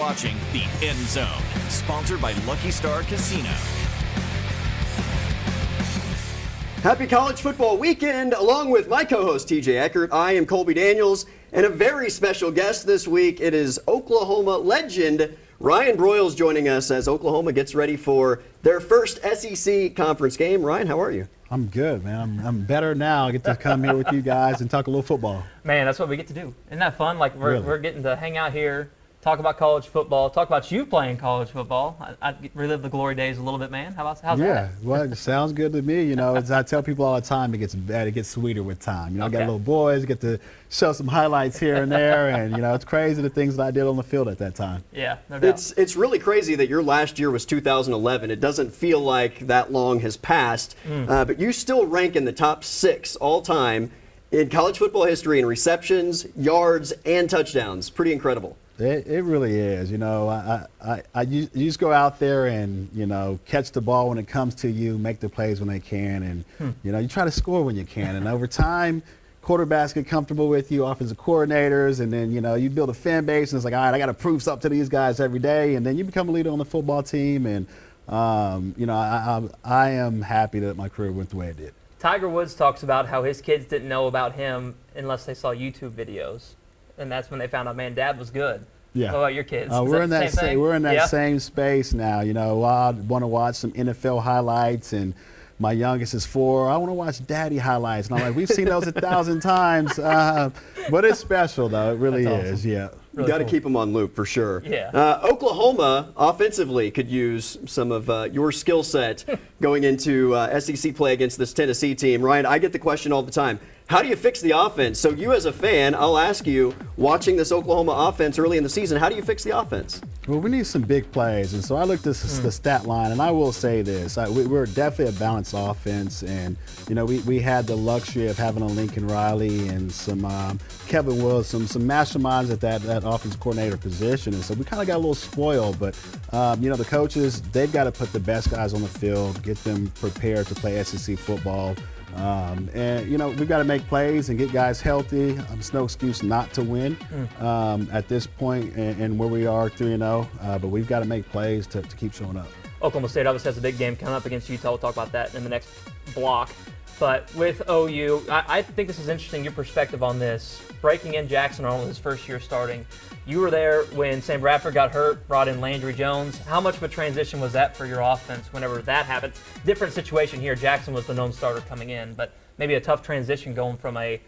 watching the Endzone, sponsored by Lucky Star Casino. Happy college football weekend, along with my co-host TJ Eckert. I am Colby Daniels, and a very special guest this week. It is Oklahoma legend Ryan Broyles joining us as Oklahoma gets ready for their first SEC conference game. Ryan, how are you? I'm good, man. I'm better now. I get to come here with you guys and talk a little football. Man, that's what we get to do. Isn't that fun? Like we're getting to hang out here, talk about college football, talk about you playing college football. I relive the glory days a little bit, man. How's that? Yeah, well, it sounds good to me. You know, as I tell people all the time, it gets sweeter with time. You know, I got little boys, get to show some highlights here and there, and you know, it's crazy the things that I did on the field at that time. Yeah, no doubt. It's really crazy that your last year was 2011. It doesn't feel like that long has passed, but you still rank in the top 6 all time in college football history in receptions, yards, and touchdowns. Pretty incredible. It really is. You know, you just go out there and, you know, catch the ball when it comes to you, make the plays when they can, and, you know, you try to score when you can. And over time, quarterbacks get comfortable with you, offensive coordinators, and then, you know, you build a fan base, and it's like, all right, I got to prove something to these guys every day. And then you become a leader on the football team. And, you know, I am happy that my career went the way it did. Tiger Woods talks about how his kids didn't know about him unless they saw YouTube videos. And that's when they found out, man, Dad was good. Yeah. What about your kids? We're in that same space now. You know, I want to watch some NFL highlights, and my youngest is 4. I want to watch Daddy highlights, and I'm like, we've seen those 1,000 times. But it's special, though. It really is. Awesome. Yeah. You got to keep them on loop for sure. Yeah. Oklahoma offensively could use some of your skill set going into SEC play against this Tennessee team. Ryan, I get the question all the time. How do you fix the offense? So you as a fan, I'll ask you, watching this Oklahoma offense early in the season, how do you fix the offense? Well, we need some big plays. And so I looked at the stat line, and I will say this. We're definitely a balanced offense. And, you know, we had the luxury of having a Lincoln Riley and some Kevin Willis, some masterminds at that offensive coordinator position. And so we kind of got a little spoiled. But, you know, the coaches, they've got to put the best guys on the field, get them prepared to play SEC football. And, you know, we've got to make plays and get guys healthy. There's no excuse not to win at this point and where we are 3-0. But we've got to make plays to keep showing up. Oklahoma State obviously has a big game coming up against Utah. We'll talk about that in the next block. But with OU, I think this is interesting, your perspective on this. Breaking in Jackson Arnold his first year starting. You were there when Sam Bradford got hurt, brought in Landry Jones. How much of a transition was that for your offense whenever that happened? Different situation here. Jackson was the known starter coming in, but maybe a tough transition going from an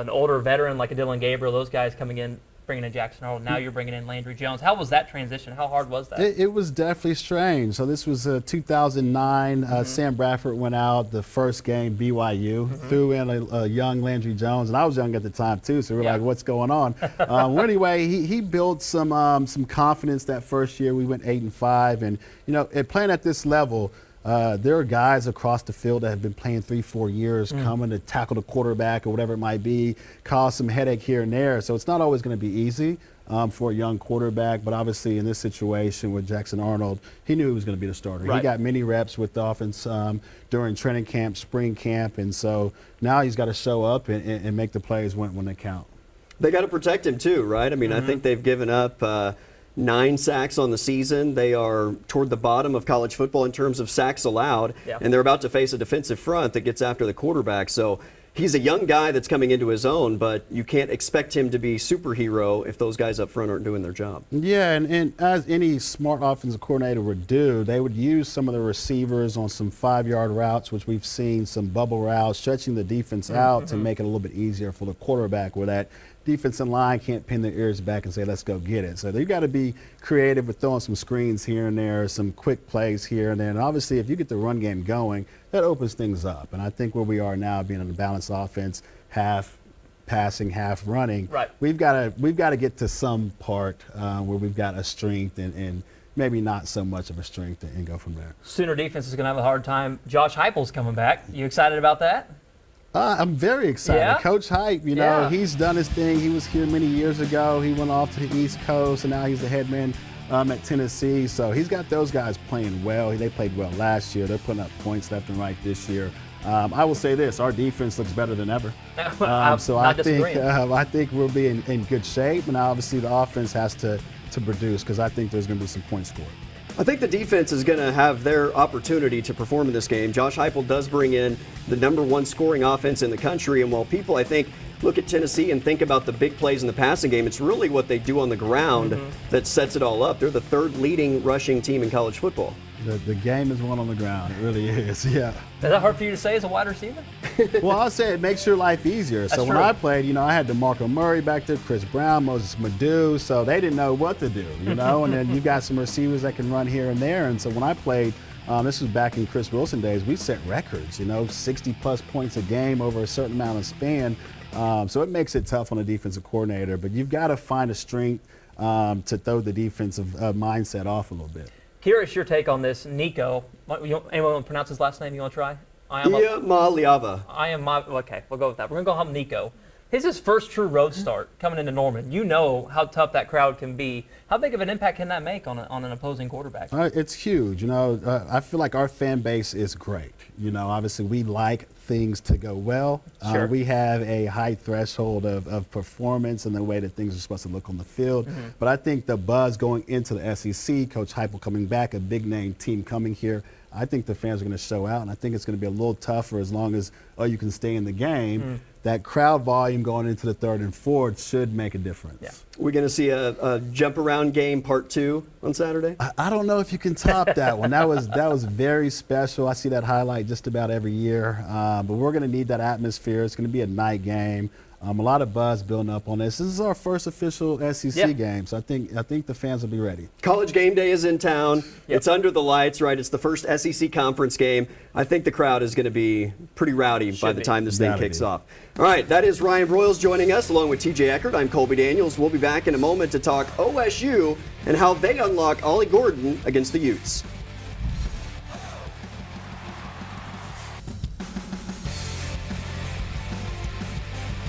older veteran like a Dylan Gabriel, those guys coming in, bringing in Jackson Arnold. Now you're bringing in Landry Jones. How was that transition? How hard was that? It was definitely strange. So this was 2009. Sam Bradford went out the first game, BYU, threw in a young Landry Jones, and I was young at the time too. So we were like, "What's going on?" Well, anyway, he built some confidence that first year. We went 8-5, and you know, playing at this level. There are guys across the field that have been playing 3-4 years coming to tackle the quarterback or whatever it might be, cause some headache here and there. So it's not always going to be easy for a young quarterback. But obviously in this situation with Jackson Arnold, he knew he was going to be the starter. Right. He got many reps with the offense during training camp, spring camp. And so now he's got to show up and make the plays when they count. They got to protect him too, right? I mean, I think they've given up 9 sacks on the season. They are toward the bottom of college football in terms of sacks allowed, and they're about to face a defensive front that gets after the quarterback. So he's a young guy that's coming into his own, but you can't expect him to be superhero if those guys up front aren't doing their job. Yeah, and as any smart offensive coordinator would do, they would use some of the receivers on some 5-yard routes, which we've seen, some bubble routes, stretching the defense out to make it a little bit easier for the quarterback where that defensive line can't pin their ears back and say, let's go get it. So they've got to be creative with throwing some screens here and there, some quick plays here and there. And obviously, if you get the run game going, that opens things up. And I think where we are now, being in a balanced offense, half passing, half running, we've got to get to some part where we've got a strength and maybe not so much of a strength and go from there. Sooner defense is going to have a hard time. Josh Heupel's coming back. You excited about that? I'm very excited. Yeah? Coach Hype, you know, he's done his thing. He was here many years ago. He went off to the East Coast, and now he's the head man at Tennessee. So he's got those guys playing well. They played well last year. They're putting up points left and right this year. I will say this, our defense looks better than ever. So I think we'll be in good shape, and obviously the offense has to to produce because I think there's going to be some points scored. I think the defense is going to have their opportunity to perform in this game. Josh Heupel does bring in the #1 scoring offense in the country, and while people, I think, look at Tennessee and think about the big plays in the passing game, it's really what they do on the ground that sets it all up. They're the 3rd leading rushing team in college football. The game is won on the ground. It really is, yeah. Is that hard for you to say as a wide receiver? Well, I'll say it makes your life easier. So when I played, I had DeMarco Murray back there, Chris Brown, Moses Madu, so they didn't know what to do, and then you got some receivers that can run here and there. And so when I played, this was back in Chris Wilson days, we set records, 60-plus points a game over a certain amount of span. So it makes it tough on a defensive coordinator, but you've got to find a strength to throw the defensive mindset off a little bit. Curious your take on this. Nico, anyone want to pronounce his last name? You want to try? Okay, we'll go with that. We're going to go home Nico. His first true road start coming into Norman. You know how tough that crowd can be. How big of an impact can that make on an opposing quarterback? It's huge. I feel like our fan base is great. Obviously we like things to go well. Sure. We have a high threshold of performance and the way that things are supposed to look on the field. But I think the buzz going into the SEC, Coach Heupel coming back, a big name team coming here, I think the fans are going to show out, and I think it's going to be a little tougher as long as you can stay in the game. That crowd volume going into the 3rd and 4th should make a difference. Yeah. We're going to see a jump around game part 2 on Saturday? I don't know if you can top that one. That was very special. I see that highlight just about every year. But we're going to need that atmosphere. It's going to be a night game. A lot of buzz building up on this. This is our first official SEC game, so I think the fans will be ready. College game day is in town. It's under the lights, right? It's the first SEC conference game. I think the crowd is going to be pretty rowdy by the time this thing kicks off. All right, that is Ryan Broyles joining us along with TJ Eckert. I'm Colby Daniels. We'll be back in a moment to talk OSU and how they unlock Ollie Gordon against the Utes.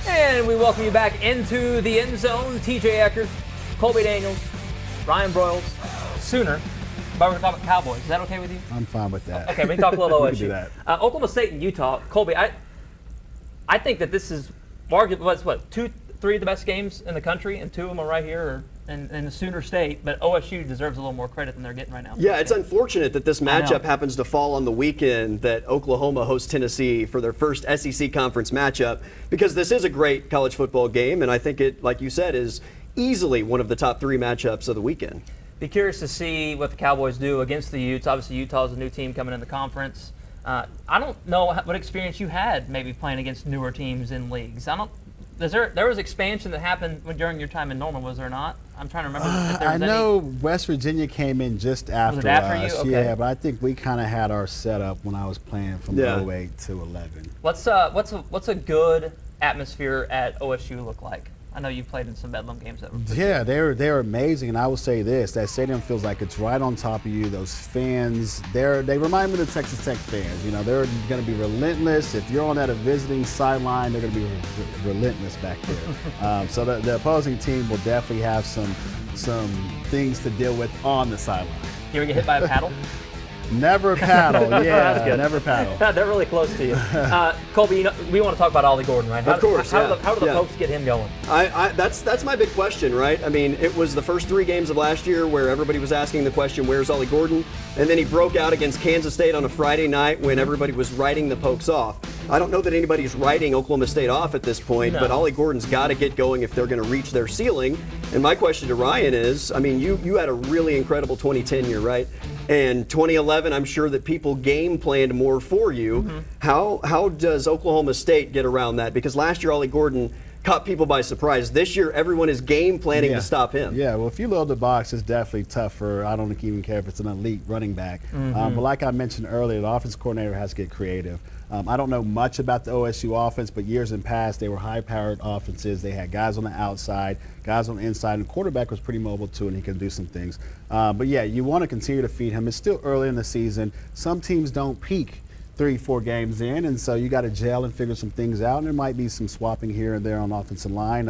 And we welcome you back into the end zone. TJ Eckert, Colby Daniels, Ryan Broyles, Sooner. But we're talking Cowboys. Is that okay with you? I'm fine with that. Okay, we can talk a little OSU. We can do that. Oklahoma State and Utah. Colby, I think that this is arguably, 2, 3 of the best games in the country, and 2 of them are right here in the Sooner State, but OSU deserves a little more credit than they're getting right now. Yeah, it's unfortunate that this matchup happens to fall on the weekend that Oklahoma hosts Tennessee for their first SEC conference matchup, because this is a great college football game, and I think it, like you said, is easily one of the top 3 matchups of the weekend. Be curious to see what the Cowboys do against the Utes. Obviously, Utah is a new team coming in the conference. I don't know what experience you had maybe playing against newer teams in leagues. There was expansion that happened during your time in Norman, was there not? I'm trying to remember. If there was I know West Virginia came in just after, was it after us. You? Okay. Yeah, but I think we kind of had our setup when I was playing from 08 to 11. What's a good atmosphere at OSU look like? I know you played in some Bedlam games that were they're amazing, and I will say this: that stadium feels like it's right on top of you. Those fans, they remind me of the Texas Tech fans. They're going to be relentless. If you're on that visiting sideline, they're going to be relentless back there. So the opposing team will definitely have some things to deal with on the sideline. You ever get hit by a paddle? Never paddle, never paddle. They're really close to you. Colby, we want to talk about Ollie Gordon, right? Of course. How do the folks get him going? That's my big question, right? I mean, it was the first 3 games of last year where everybody was asking the question, where's Ollie Gordon? And then he broke out against Kansas State on a Friday night when everybody was writing the Pokes off. I don't know that anybody's writing Oklahoma State off at this point, but Ollie Gordon's got to get going if they're going to reach their ceiling. And my question to Ryan is, I mean, you had a really incredible 2010 year, right? And 2011, I'm sure that people game planned more for you. How does Oklahoma State get around that? Because last year, Ollie Gordon caught people by surprise. This year, everyone is game planning to stop him. Yeah, well, if you load the box, it's definitely tougher. I don't even care if it's an elite running back. But like I mentioned earlier, the offensive coordinator has to get creative. I don't know much about the OSU offense, but years in past, they were high-powered offenses. They had guys on the outside, guys on the inside, and the quarterback was pretty mobile too, and he could do some things. But yeah, you want to continue to feed him. It's still early in the season. Some teams don't peak 3-4 games in, and so you got to gel and figure some things out, and there might be some swapping here and there on the offensive line.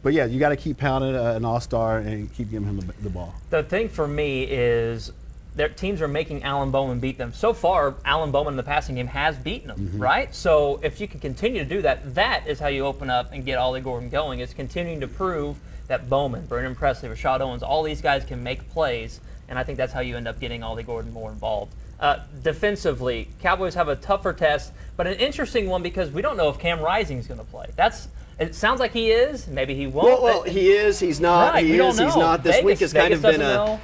But yeah, you got to keep pounding an all-star and keep giving him the ball. The thing for me is their teams are making Alan Bowman beat them. So far, Alan Bowman in the passing game has beaten them, right? So if you can continue to do that, that is how you open up and get Ollie Gordon going. It's continuing to prove that Bowman, Brendan Presley, Rashad Owens, all these guys can make plays, and I think that's how you end up getting Ollie Gordon more involved. Defensively, Cowboys have a tougher test, but an interesting one because we don't know if Cam Rising is going to play. It sounds like he is. Maybe he won't. Well, he is. He's not. Right, he is. He's not. This week has kind of been a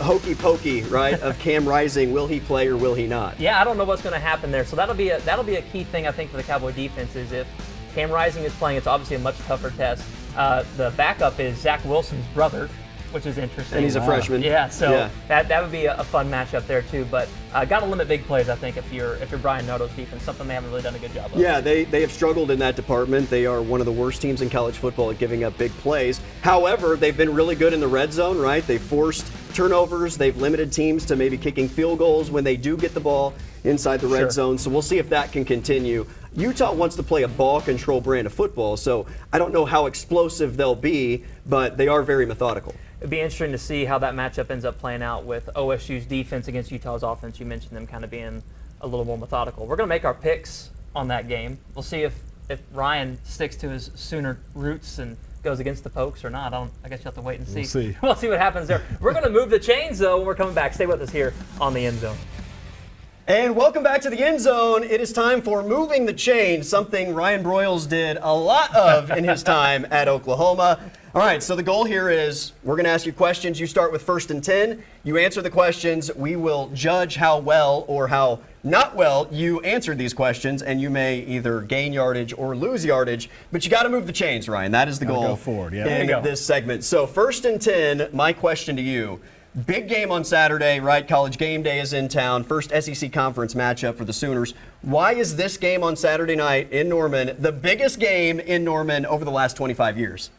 hokey pokey, right? Of Cam Rising, will he play or will he not? Yeah, I don't know what's going to happen there. So that'll be a key thing I think for the Cowboy defense is if Cam Rising is playing, it's obviously a much tougher test. The backup is Zach Wilson's brother, which is interesting. And he's a freshman. Yeah, so that would be a fun matchup there too. But got to limit big plays, I think, if you're Brian Noto's defense, something they haven't really done a good job of. Yeah, they have struggled in that department. They are one of the worst teams in college football at giving up big plays. However, they've been really good in the red zone, right? They've forced turnovers. They've limited teams to maybe kicking field goals when they do get the ball inside the red zone. So we'll see if that can continue. Utah wants to play a ball control brand of football, so I don't know how explosive they'll be, but they are very methodical. It'd be interesting to see how that matchup ends up playing out with OSU's defense against Utah's offense. You mentioned them kind of being a little more methodical. We're going to make our picks on that game. We'll see if Ryan sticks to his Sooner roots and goes against the Pokes or not. I guess you have to wait and see. We'll see. We'll see what happens there. We're going to move the chains, though, when we're coming back. Stay with us here on the End Zone. And welcome back to the End Zone. It is time for Moving the Chains, something Ryan Broyles did a lot of in his time at Oklahoma. All right, so the goal here is we're going to ask you questions. You start with 1st and 10. You answer the questions. We will judge how well or how not well you answered these questions, and you may either gain yardage or lose yardage. But you got to move the chains, Ryan. That is the goal go forward, yeah. in this segment. So 1st and 10, my question to you. Big game on Saturday, right? College game day is in town. First SEC conference matchup for the Sooners. Why is this game on Saturday night in Norman the biggest game in Norman over the last 25 years?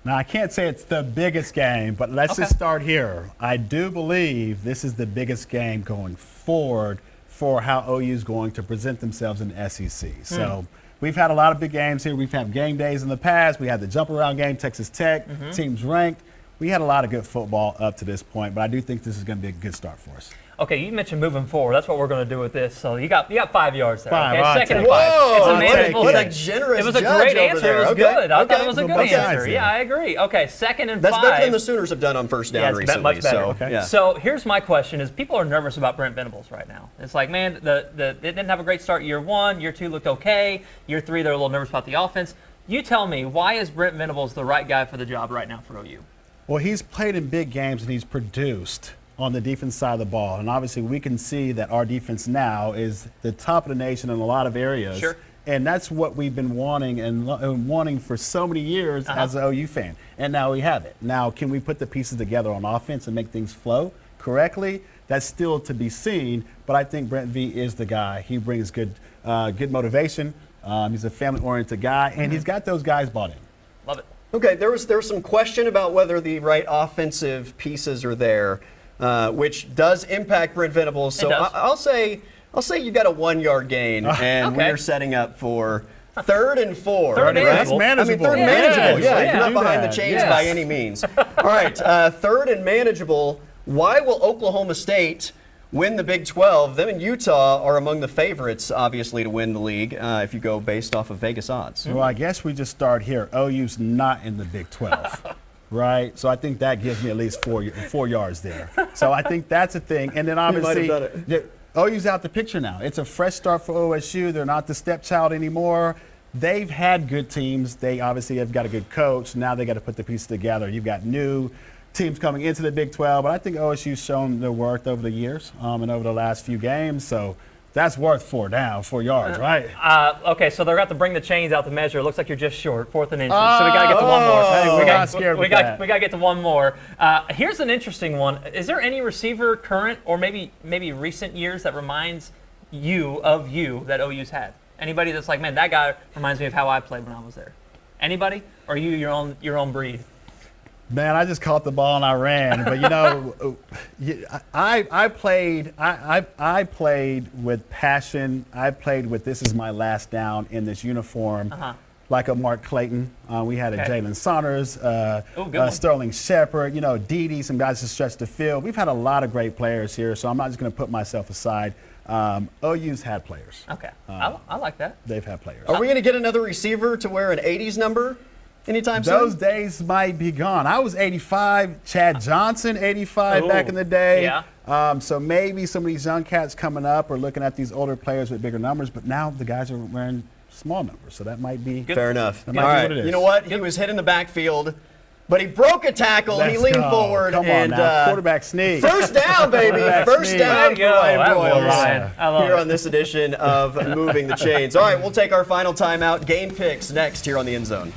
Now, I can't say it's the biggest game, but let's just start here. I do believe this is the biggest game going forward for how OU is going to present themselves in the SEC. So we've had a lot of big games here. We've had game days in the past. We had the jump around game, Texas Tech, teams ranked. We had a lot of good football up to this point, but I do think this is going to be a good start for us. Okay, you mentioned moving forward. That's what we're going to do with this. So you got 5 yards there. Five, okay, I'll second and take 5. Whoa, It's a manageable what a second. generous It was a judge great over answer. there. It was Okay, good. I thought okay. it was a Well, good both sides answer. there. Yeah, I agree. Okay, 2nd and That's 5. better than the Sooners have done on first down it's recently. much better. So, Okay. yeah. So here's my question: is people are nervous about Brent Venables right now? It's like, man, it didn't have a great start year 1. Year 2 looked okay. Year 3, they're a little nervous about the offense. You tell me, why is Brent Venables the right guy for the job right now for OU? Well, he's played in big games and he's produced on the defense side of the ball. And obviously we can see that our defense now is the top of the nation in a lot of areas. Sure. And that's what we've been wanting and wanting for so many years as an OU fan. And now we have it. Now, can we put the pieces together on offense and make things flow correctly? That's still to be seen, but I think Brent V is the guy. He brings good motivation. He's a family-oriented guy, and he's got those guys bought in. Love it. Okay, there was some question about whether the right offensive pieces are there, which does impact Brent Venables. So I'll say you got a 1 yard gain, and Okay. we're setting up for 3rd and 4. Third and right? That's manageable. I mean, 3rd and Yeah, manageable. yeah, Yeah, you you're not do behind that. the chains Yes. by any means. All right, 3rd and manageable. Why will Oklahoma State win the Big 12? Them and Utah are among the favorites, obviously, to win the league if you go based off of Vegas odds. Well, I guess we just start here. OU's not in the Big 12, right? So I think that gives me at least 4 yards there. So I think that's a thing. And then might have obviously, done OU's out the picture now. It's a fresh start for OSU. They're not the stepchild anymore. They've had good teams. They obviously have got a good coach. Now they got to put the pieces together. You've got new teams coming into the Big 12, but I think OSU's shown their worth over the years and over the last few games. So that's worth 4 yards, right? Okay, so they're going to bring the chains out to measure. It looks like you're just short, 4th and inches. So we got to get to one more. I'm We not scared with that. got to get to one more. Here's an interesting one. Is there any receiver current or maybe recent years that reminds you of you that OU's had? Anybody that's like, man, that guy reminds me of how I played when I was there. Anybody? Or are you your own breed? Man, I just caught the ball and I ran. But you know, I played with passion. I played with this is my last down in this uniform like a Mark Clayton. We had a Jalen Saunders, Sterling Shepard, Dede, some guys to stretch the field. We've had a lot of great players here, so I'm not just going to put myself aside. OU's had players. Okay, I like that. They've had players. Are we going to get another receiver to wear an 80s number anytime soon? Those days might be gone. I was 85, Chad Johnson 85 back in the day. Yeah. So maybe some of these young cats coming up are looking at these older players with bigger numbers, but now the guys are wearing small numbers, so that might be fair enough. That might be what it is. You know what? He was hit in the backfield, but he broke a tackle. He leaned forward. Come on now. Quarterback sneak. First down, baby. First down for Ryan Broyles here on this edition of Moving the Chains. All right, we'll take our final timeout. Game picks next here on the End Zone.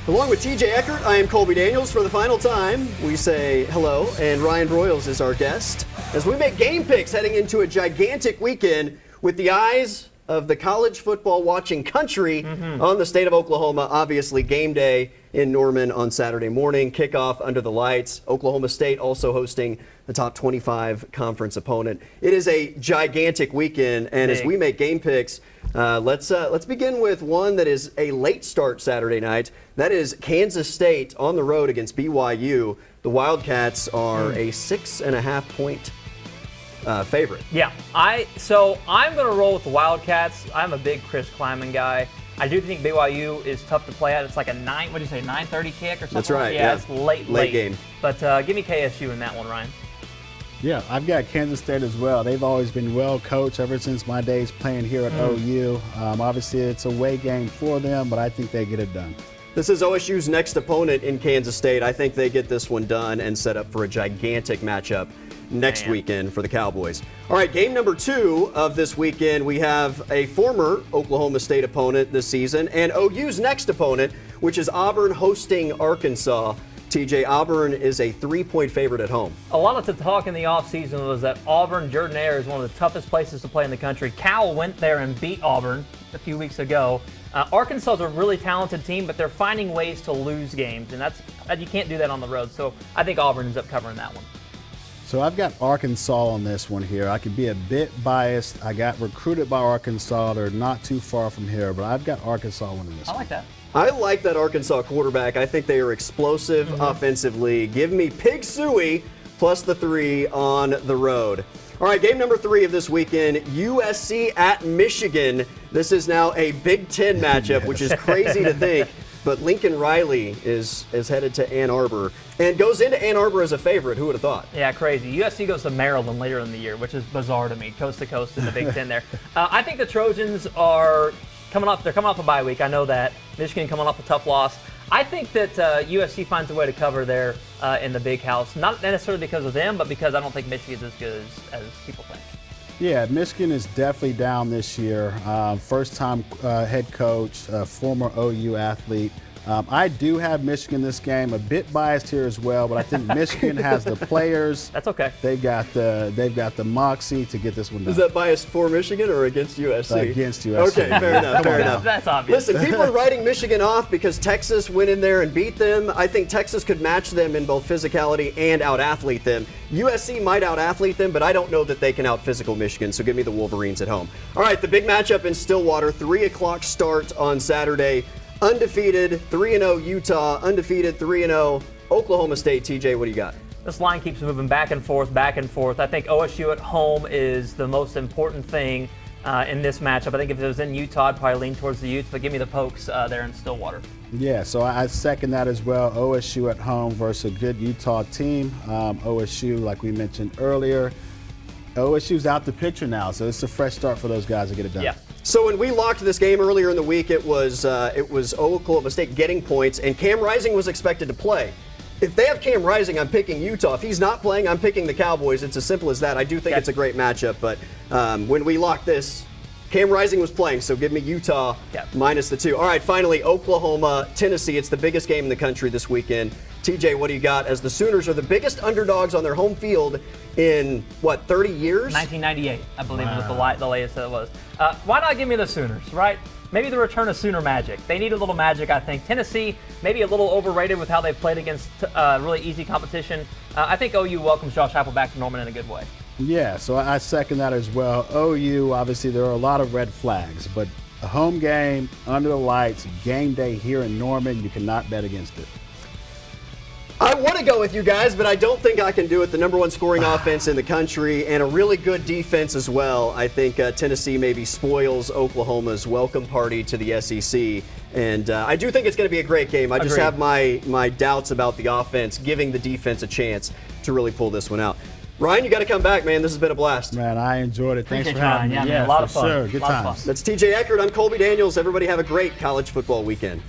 Along with TJ Eckert, I am Colby Daniels. For the final time, we say hello, and Ryan Broyles is our guest as we make game picks heading into a gigantic weekend with the eyes of the college football watching country on the state of Oklahoma. Obviously, game day in Norman on Saturday morning, kickoff under the lights. Oklahoma State also hosting the top 25 conference opponent. It is a gigantic weekend, and as we make game picks, let's begin with one that is a late start Saturday night. That is Kansas State on the road against BYU. The Wildcats are a 6.5 point favorite. Yeah, so I'm going to roll with the Wildcats. I'm a big Chris Kleiman guy. I do think BYU is tough to play at. It's like a 9:30 kick or something. That's right. Yeah, it's late game. But give me KSU in that one, Ryan. Yeah, I've got Kansas State as well. They've always been well coached ever since my days playing here at OU. Obviously, it's a away game for them, but I think they get it done. This is OSU's next opponent in Kansas State. I think they get this one done and set up for a gigantic matchup next weekend for the Cowboys. All right, game number 2 of this weekend, we have a former Oklahoma State opponent this season and OU's next opponent, which is Auburn hosting Arkansas. TJ, Auburn is a 3-point favorite at home. A lot of the talk in the offseason was that Auburn, Jordan-Hare is one of the toughest places to play in the country. Cal went there and beat Auburn a few weeks ago. Arkansas is a really talented team, but they're finding ways to lose games, and you can't do that on the road. So I think Auburn ends up covering that one. So I've got Arkansas on this one here. I could be a bit biased. I got recruited by Arkansas. They're not too far from here, but I've got Arkansas winning this one. I like that. I like that Arkansas quarterback. I think they are explosive offensively. Give me Pig Suey plus the 3 on the road. All right, game number 3 of this weekend, USC at Michigan. This is now a Big Ten matchup, which is crazy to think. But Lincoln Riley is headed to Ann Arbor and goes into Ann Arbor as a favorite. Who would have thought? Yeah, crazy. USC goes to Maryland later in the year, which is bizarre to me, coast to coast in the Big Ten there. I think the Trojans are coming off a bye week. I know that. Michigan coming off a tough loss. I think that USC finds a way to cover there in the Big House. Not necessarily because of them, but because I don't think Michigan's as good as people think. Yeah, Michigan is definitely down this year. First-time head coach, former OU athlete. I do have Michigan this game. A bit biased here as well, but I think Michigan has the players. That's okay. They've got the moxie to get this one done. Is that biased for Michigan or against USC? Against USC. Okay, fair enough. Fair enough. That's obvious. Listen, people are writing Michigan off because Texas went in there and beat them. I think Texas could match them in both physicality and out-athlete them. USC might out-athlete them, but I don't know that they can out-physical Michigan, so give me the Wolverines at home. All right, the big matchup in Stillwater, 3 o'clock start on Saturday. Undefeated 3-0 Utah, undefeated 3-0 Oklahoma State. TJ, what do you got? This line keeps moving back and forth, back and forth. I think OSU at home is the most important thing in this matchup. I think if it was in Utah, I'd probably lean towards the Utes, but give me the Pokes there in Stillwater. Yeah, so I second that as well. OSU at home versus a good Utah team. OSU, like we mentioned earlier, OSU's out the picture now, so it's a fresh start for those guys to get it done. Yeah. So when we locked this game earlier in the week, it was Oklahoma State getting points, and Cam Rising was expected to play. If they have Cam Rising, I'm picking Utah. If he's not playing, I'm picking the Cowboys. It's as simple as that. I do think it's a great matchup, but when we locked this, Cam Rising was playing, so give me Utah minus the 2. All right, finally, Oklahoma, Tennessee. It's the biggest game in the country this weekend. TJ, what do you got as the Sooners are the biggest underdogs on their home field in, 30 years? 1998, I believe was the latest that it was. Why not give me the Sooners, right? Maybe the return of Sooner magic. They need a little magic, I think. Tennessee, maybe a little overrated with how they've played against really easy competition. I think OU welcomes Josh Heupel back to Norman in a good way. Yeah, so I second that as well. OU, obviously, there are a lot of red flags, but a home game, under the lights, game day here in Norman, you cannot bet against it. I want to go with you guys, but I don't think I can do it. The number one scoring offense in the country and a really good defense as well. I think Tennessee maybe spoils Oklahoma's welcome party to the SEC. And I do think it's going to be a great game. I just have my doubts about the offense, giving the defense a chance to really pull this one out. Ryan, you got to come back, man. This has been a blast. Man, I enjoyed it. Thanks Appreciate for having you, Ryan. me. Yeah, man, a lot of fun. Sure. Good A lot of times. fun. That's TJ Eckert. I'm Colby Daniels. Everybody have a great college football weekend.